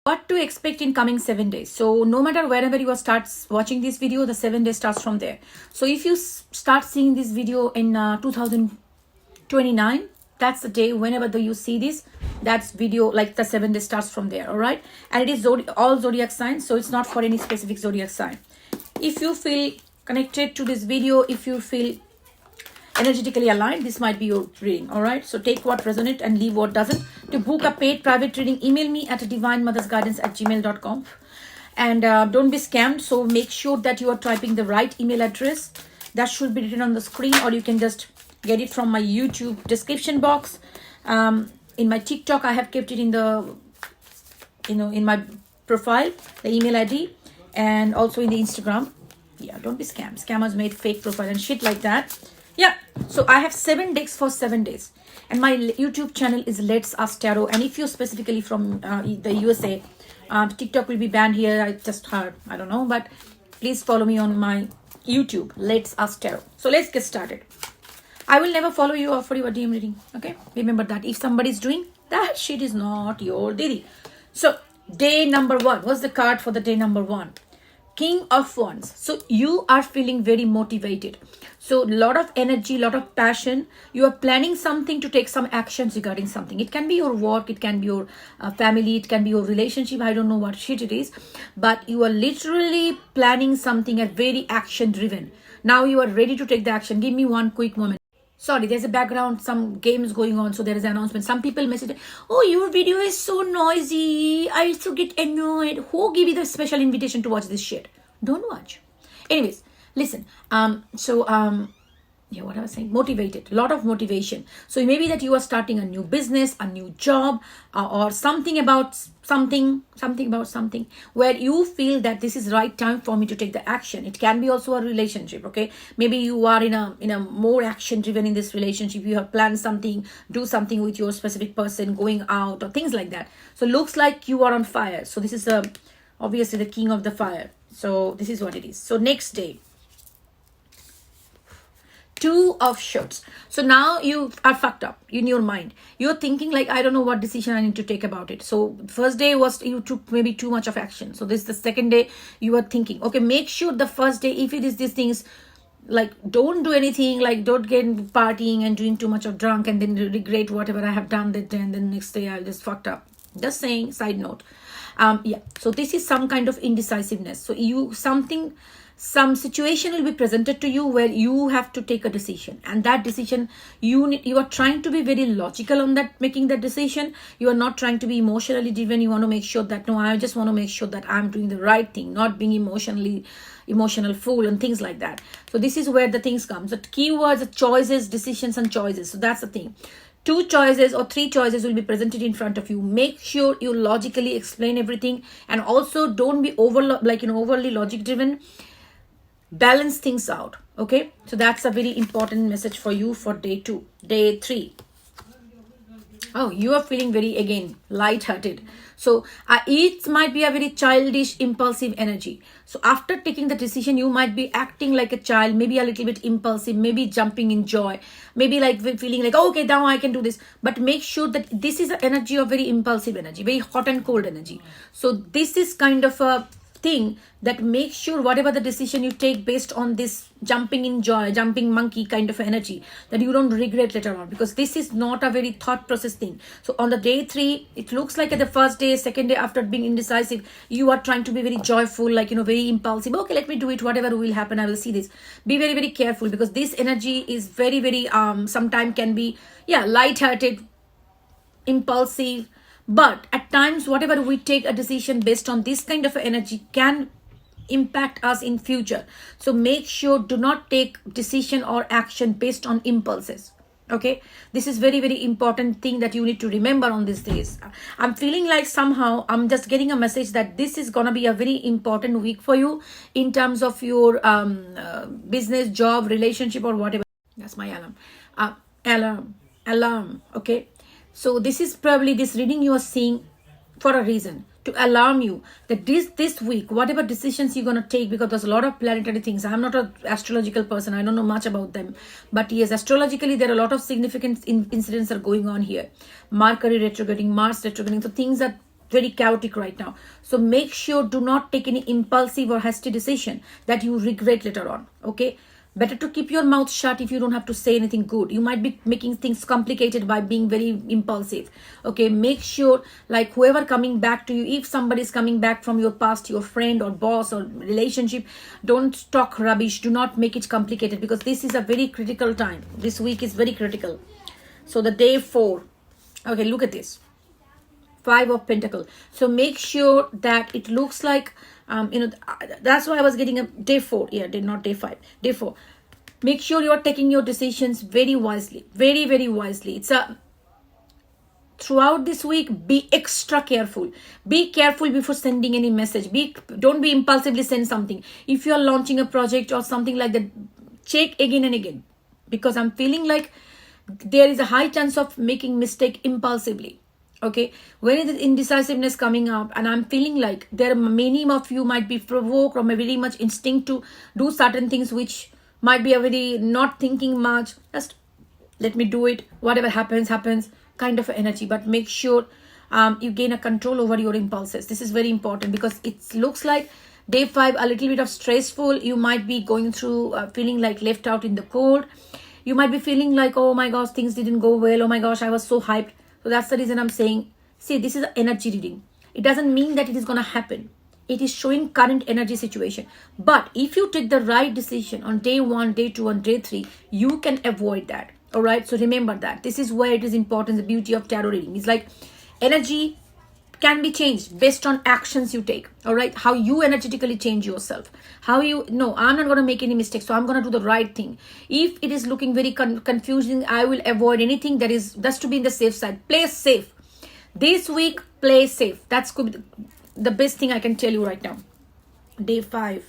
what to expect in coming 7 days. So no matter wherever you start watching this video, the 7 days starts from there. So if you start seeing this video in 2029, that's the day. Whenever you see this, that's video, like the 7 days starts from there. All right, and it is all zodiac signs, so it's not for any specific zodiac sign. If you feel connected to this video, if you feel energetically aligned, this might be your reading. All right, so take what resonates and leave what doesn't. To book a paid private reading, email me at divinemothersguidance@gmail.com. And don't be scammed, so make sure that you are typing the right email address. That should be written on the screen, or you can just get it from my YouTube description box. In my TikTok, I have kept it in the in my profile, the email ID, and also in the Instagram. Yeah, don't be scammed. Scammers made fake profile and shit like that. Yeah, so I have 7 decks for 7 days, and my YouTube channel is Let's Ask Tarot. And if you're specifically from the USA, TikTok will be banned here. I just heard, I don't know, but please follow me on my YouTube, Let's Ask Tarot. So let's get started. I will never follow you or offer you a DM reading. Okay, remember that. If somebody's doing that, shit is not your didi. So day number 1. What's the card for the day number 1? King of Wands. So you are feeling very motivated. So a lot of energy, a lot of passion. You are planning something to take some actions regarding something. It can be your work, it can be your family, it can be your relationship. I don't know what shit it is, but you are literally planning something and very action driven. Now you are ready to take the action. Give me one quick moment. Sorry, there's a background, some games going on, so there is an announcement. Some people message, oh, your video is so noisy, I also get annoyed. Who give you the special invitation to watch this shit? Don't watch. Anyways, listen. Yeah, what I was saying, motivated, a lot of motivation. So maybe that you are starting a new business, a new job, or something about something where you feel that this is right time for me to take the action. It can be also a relationship. Okay, maybe you are in a more action driven in this relationship. You have planned something, do something with your specific person, going out or things like that. So looks like you are on fire. So this is obviously the king of the fire. So this is what it is. So next day, 2 of Swords. So now you are fucked up in your mind. You're thinking like, I don't know what decision I need to take about it. So first day was you took maybe too much of action. So this is the second day you are thinking, okay, make sure the first day, if it is these things, like don't do anything, like don't get partying and doing too much of drunk and then regret whatever I have done that day, and then next day I just fucked up. Just saying, side note. Yeah, so this is some kind of indecisiveness. So some situation will be presented to you where you have to take a decision, and that decision you are trying to be very logical on that, making that decision. You are not trying to be emotionally driven. You want to make sure that, no, I just want to make sure that I'm doing the right thing, not being emotional fool and things like that. So this is where the things come. The keywords are choices, decisions, and choices. So that's the thing. 2 choices or 3 choices will be presented in front of you. Make sure you logically explain everything, and also don't be overly logic driven. Balance things out. Okay, so that's a very important message for you for day 2. Day 3. Oh, you are feeling very, again, light-hearted. So it might be a very childish, impulsive energy. So after taking the decision, you might be acting like a child, maybe a little bit impulsive, maybe jumping in joy, maybe like feeling like, oh, okay, now I can do this. But make sure that this is an energy of very impulsive energy, very hot and cold energy. So this is kind of a thing that makes sure whatever the decision you take based on this jumping in joy, jumping monkey kind of energy, that you don't regret later on, because this is not a very thought process thing. So on the day 3, it looks like at the first day, second day, after being indecisive, you are trying to be very joyful, like, very impulsive. Okay, let me do it, whatever will happen, I will see this. Be very, very careful, because this energy is very, very sometimes can be, yeah, light-hearted, impulsive. But at times, whatever we take a decision based on this kind of energy can impact us in future. So make sure, do not take decision or action based on impulses. Okay, this is very, very important thing that you need to remember on these days. I'm feeling like somehow I'm just getting a message that this is gonna be a very important week for you in terms of your business, job, relationship, or whatever. That's my alarm. Alarm. Okay. So this is probably, this reading you are seeing for a reason, to alarm you that this week, whatever decisions you're going to take, because there's a lot of planetary things. I'm not an astrological person. I don't know much about them. But yes, astrologically, there are a lot of significant incidents are going on here. Mercury retrograding, Mars retrograding. So things are very chaotic right now. So make sure do not take any impulsive or hasty decision that you regret later on. Okay, better to keep your mouth shut if you don't have to say anything good. You might be making things complicated by being very impulsive. Okay, make sure like whoever coming back to you, if somebody is coming back from your past, your friend or boss or relationship, don't talk rubbish. Do not make it complicated, because this is a very critical time. This week is very critical. So the day 4, okay, look at this. 5 of Pentacles. So make sure that it looks like, that's why I was getting a day 4. Yeah, not day 5. Day 4. Make sure you are taking your decisions very wisely. Very, very wisely. It's throughout this week, be extra careful. Be careful before sending any message. Don't be impulsively send something. If you are launching a project or something like that, check again and again. Because I'm feeling like there is a high chance of making mistake impulsively. Okay, when is the indecisiveness coming up, and I'm feeling like there are many of you might be provoked or very much instinct to do certain things which might be a very not thinking much, just let me do it, whatever happens kind of energy. But make sure you gain a control over your impulses. This is very important, because it looks like day 5 a little bit of stressful. You might be going through feeling like left out in the cold. You might be feeling like, oh my gosh, things didn't go well, oh my gosh, I was so hyped. So that's the reason I'm saying, see, this is an energy reading. It doesn't mean that it is going to happen. It is showing current energy situation. But if you take the right decision on day 1, day 2, and day 3, you can avoid that. All right. So remember that. This is where it is important. The beauty of tarot reading is like energy can be changed based on actions you take. All right. How you energetically change yourself. I'm not going to make any mistakes. So I'm going to do the right thing. If it is looking very confusing, I will avoid anything that is just to be in the safe side. Play safe. This week, play safe. That's could be the best thing I can tell you right now. Day 5.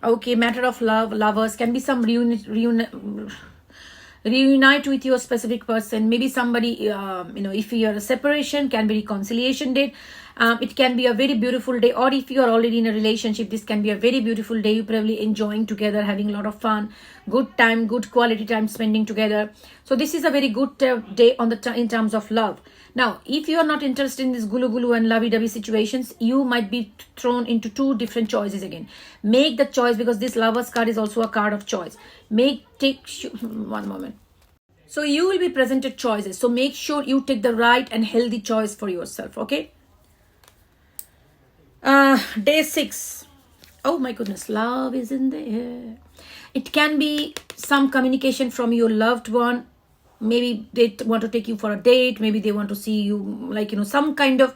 Okay. Matter of love. Lovers. Can be some reunite with your specific person. Maybe somebody, if you are a separation, can be reconciliation date. It can be a very beautiful day, or if you are already in a relationship, this can be a very beautiful day. You probably enjoying together, having a lot of fun, good time, good quality time spending together. So this is a very good day on in terms of love. Now, if you are not interested in this gulu and lovey-dovey situations, you might be thrown into 2 different choices again. Make the choice, because this Lovers card is also a card of choice. One moment. So you will be presented choices. So make sure you take the right and healthy choice for yourself. Okay. Day 6. Oh my goodness. Love is in the air. It can be some communication from your loved one. Maybe they want to take you for a date. Maybe they want to see you, some kind of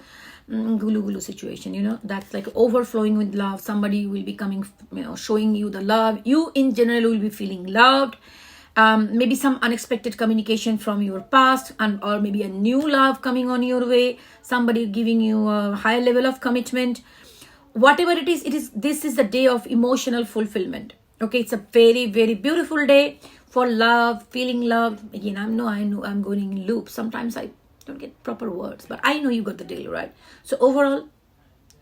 gulu situation, that's like overflowing with love. Somebody will be coming, showing you the love. You in general will be feeling loved. Maybe some unexpected communication from your past, or maybe a new love coming on your way. Somebody giving you a higher level of commitment. Whatever it is, this is the day of emotional fulfillment. Okay, it's a very, very beautiful day for love, feeling loved. Again, I know I'm going in loop. Sometimes I don't get proper words, but I know you got the deal, right? So overall,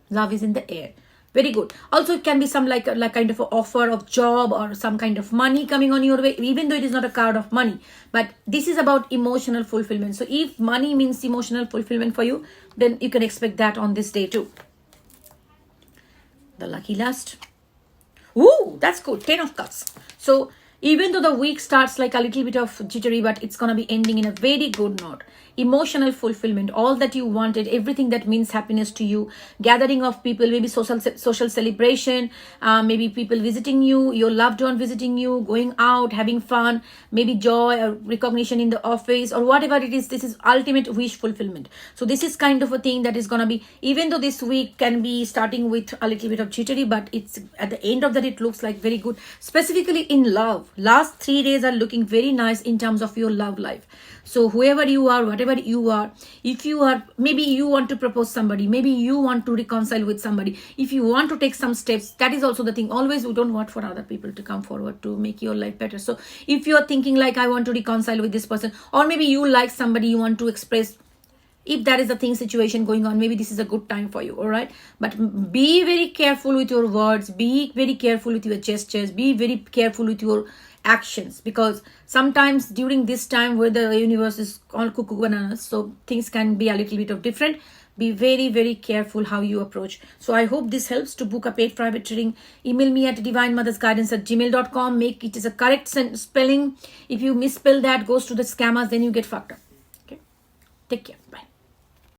love is in the air. Very good. Also, it can be some like kind of an offer of job or some kind of money coming on your way, even though it is not a card of money. But this is about emotional fulfillment. So if money means emotional fulfillment for you, then you can expect that on this day too. The lucky last. Ooh, that's good. 10 of Cups. So even though the week starts like a little bit of jittery, but it's going to be ending in a very good note. Emotional fulfillment, all that you wanted, everything that means happiness to you, gathering of people, maybe social celebration, maybe people visiting you, your loved one visiting you, going out, having fun, maybe joy or recognition in the office or whatever it is. This is ultimate wish fulfillment. So this is kind of a thing that is going to be, even though this week can be starting with a little bit of jittery, but it's at the end of that, it looks like very good, specifically in love. Last 3 days are looking very nice in terms of your love life. So whoever you are, whatever you are, if you are, maybe you want to propose somebody, maybe you want to reconcile with somebody, if you want to take some steps, that is also the thing. Always we don't want for other people to come forward to make your life better. So if you are thinking like, I want to reconcile with this person, or maybe you like somebody, you want to express, if that is the thing situation going on, maybe this is a good time for you. All right. But be very careful with your words. Be very careful with your gestures. Be very careful with your actions, because sometimes during this time where the universe is all cuckoo bananas, so things can be a little bit of different. Be very, very careful how you approach. So I hope this helps. To book a paid private reading, email me at divinemothersguidance@gmail.com. Make it is a correct spelling. If you misspell that, goes to the scammers, then you get fucked up. Okay. Take care. Bye.